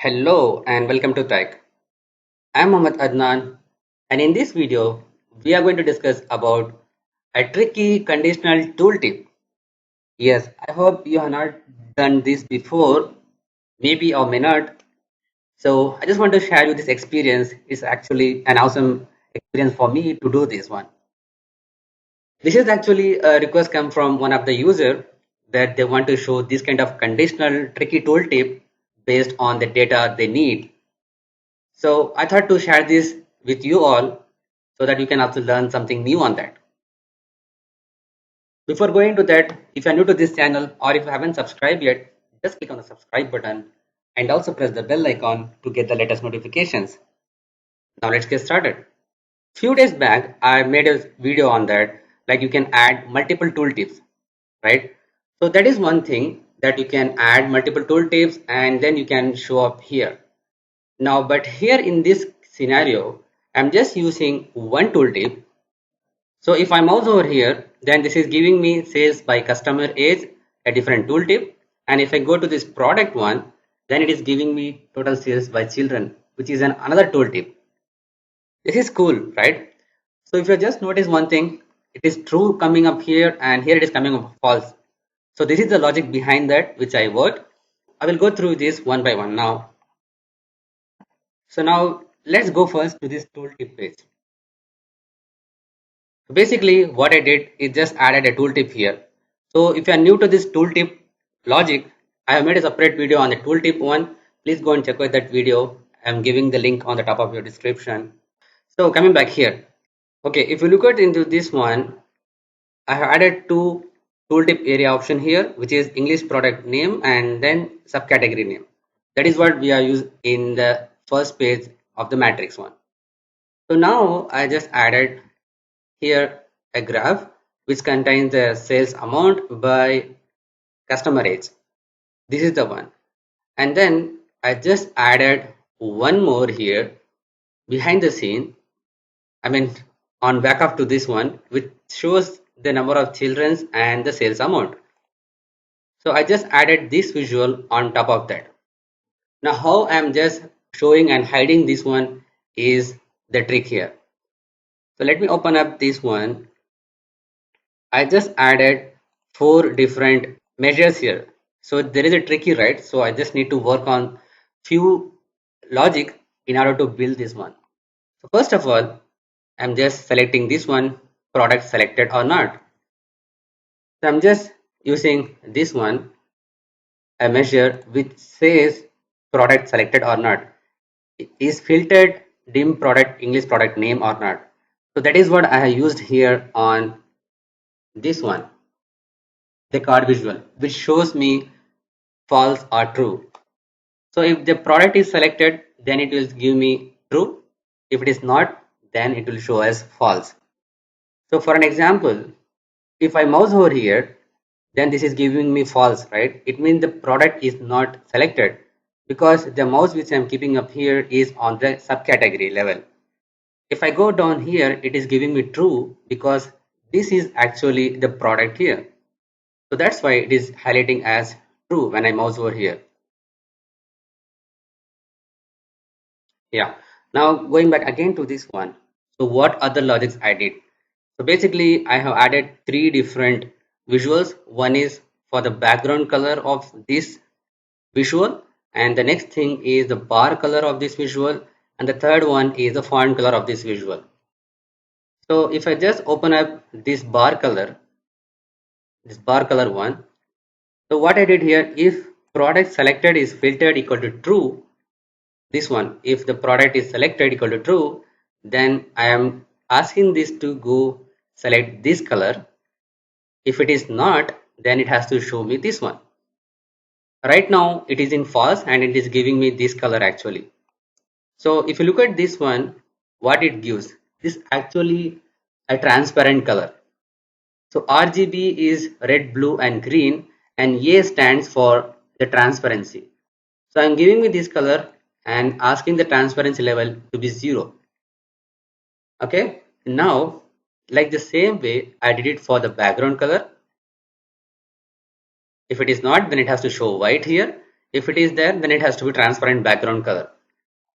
Hello and welcome to Tech. I'm Mohammad Adnan, and in this video we are going to discuss about a tricky conditional tooltip. Yes, I hope you have not done this before, maybe or may not. So I just want to share you this experience. It's actually an awesome experience for me to do this one. This is actually a request come from one of the user that they want to show this kind of conditional tricky tooltip based on the data they need. So I thought to share this with you all so that you can also learn something new on that. Before going to that, if you're new to this channel or if you haven't subscribed yet, just click on the subscribe button and also press the bell icon to get the latest notifications. Now let's get started. Few days back, I made a video on that, like you can add multiple tooltips, right? So that is one thing that you can add multiple tooltips and then you can show up here. Now, but here in this scenario, I'm just using one tooltip. So if I mouse over here, then this is giving me sales by customer age, a different tooltip. And if I go to this product one, then it is giving me total sales by children, which is another tooltip. This is cool, right? So if you just notice one thing, it is true coming up here and here it is coming up false. So this is the logic behind that which I worked. I will go through this one by one now. So now let's go first to this tooltip page. So basically what I did is just added a tooltip here. So if you are new to this tooltip logic, I have made a separate video on the tooltip one. Please go and check out that video. I'm giving the link on the top of your description. So coming back here. Okay, if you look at into this one, I have added two tooltip area option here, which is English product name and then subcategory name. That is what we are using in the first page of the matrix one. So now I just added here a graph which contains the sales amount by customer age. This is the one. And then I just added one more here behind the scene. I mean, on back up to this one, which shows the number of children and the sales amount. So I just added this visual on top of that. Now how I'm just showing and hiding this one is the trick here. So let me open up this one. I just added four different measures here. So there is a tricky, right? So I just need to work on few logic in order to build this one. So first of all, I'm just selecting this one, product selected or not. So I'm just using this one, a measure which says product selected or not. Is filtered dim product English product name or not. So that is what I have used here on this one, the card visual, which shows me false or true. So if the product is selected, then it will give me true. If it is not, then it will show as false. So for an example, if I mouse over here, then this is giving me false, right? It means the product is not selected because the mouse which I'm keeping up here is on the subcategory level. If I go down here, it is giving me true because this is actually the product here. So that's why it is highlighting as true when I mouse over here. Yeah. Now going back again to this one. So what other logics I did? So basically I have added three different visuals. One is for the background color of this visual, and the next thing is the bar color of this visual, and the third one is the font color of this visual. So if I just open up this bar color one, so what I did here, if product selected is filtered equal to true, this one, if the product is selected equal to true, then I am asking this to go select this color. If it is not, then it has to show me this one. Right now it is in false and it is giving me this color actually. So if you look at this one, what it gives, this actually a transparent color. So RGB is red, blue and green, and A stands for the transparency. So I'm giving me this color and asking the transparency level to be 0. Okay, now like the same way I did it for the background color. If it is not, then it has to show white here. If it is there, then it has to be transparent background color.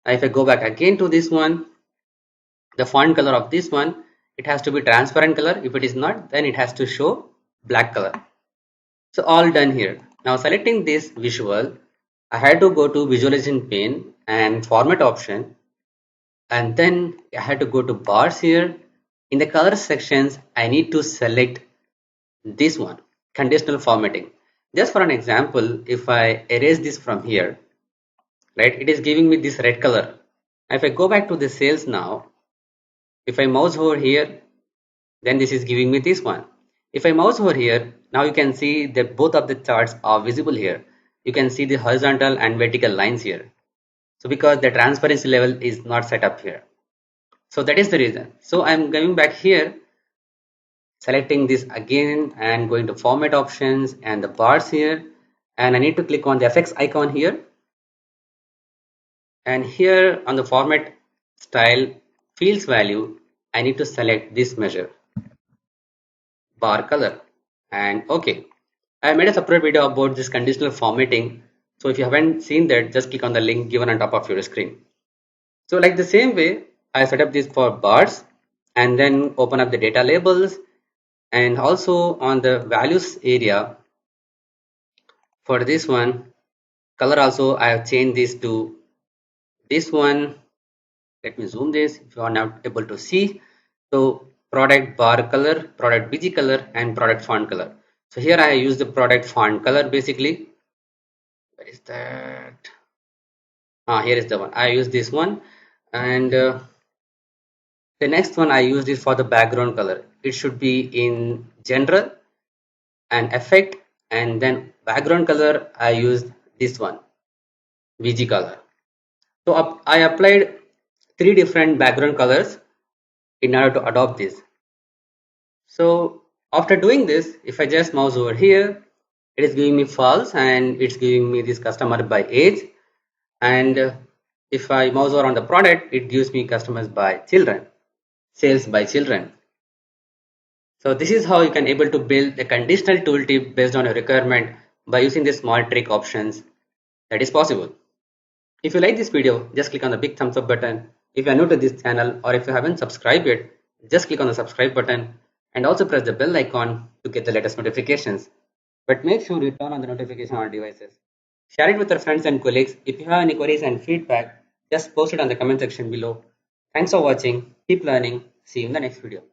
If I go back again to this one, the font color of this one, it has to be transparent color. If it is not, then it has to show black color. So all done here. Now selecting this visual, I had to go to visualization pane and format option, and then I had to go to bars here. In the color sections, I need to select this one, conditional formatting. Just for an example, if I erase this from here, right, it is giving me this red color. If I go back to the sales now, if I mouse over here, then this is giving me this one. If I mouse over here, now you can see that both of the charts are visible here. You can see the horizontal and vertical lines here. So because the transparency level is not set up here. So that is the reason. So I'm going back here, selecting this again and going to format options and the bars here. And I need to click on the FX icon here. And here on the format style fields value, I need to select this measure, bar color, and OK. I made a separate video about this conditional formatting. So if you haven't seen that, just click on the link given on top of your screen. So like the same way, I set up this for bars and then open up the data labels, and also on the values area for this one, color also I have changed this to this one. Let me zoom this if you are not able to see. So product bar color, product BG color, and product font color. So here I use the product font color basically. Where is that? Here is the one. I use this one, and the next one I use this for the background color. It should be in general and effect, and then background color I used this one, VG color. So I applied 3 different background colors in order to adopt this. So after doing this, if I just mouse over here, it is giving me false and it's giving me this customer by age. And if I mouse over on the product, it gives me customers by children, sales by children. So this is how you can able to build a conditional tooltip based on your requirement by using the small trick options that is possible. If you like this video, just click on the big thumbs up button. If you are new to this channel or if you haven't subscribed yet, just click on the subscribe button and also press the bell icon to get the latest notifications. But make sure you turn on the notification on devices. Share it with your friends and colleagues. If you have any queries and feedback, just post it on the comment section below. Thanks for watching. Keep learning. See you in the next video.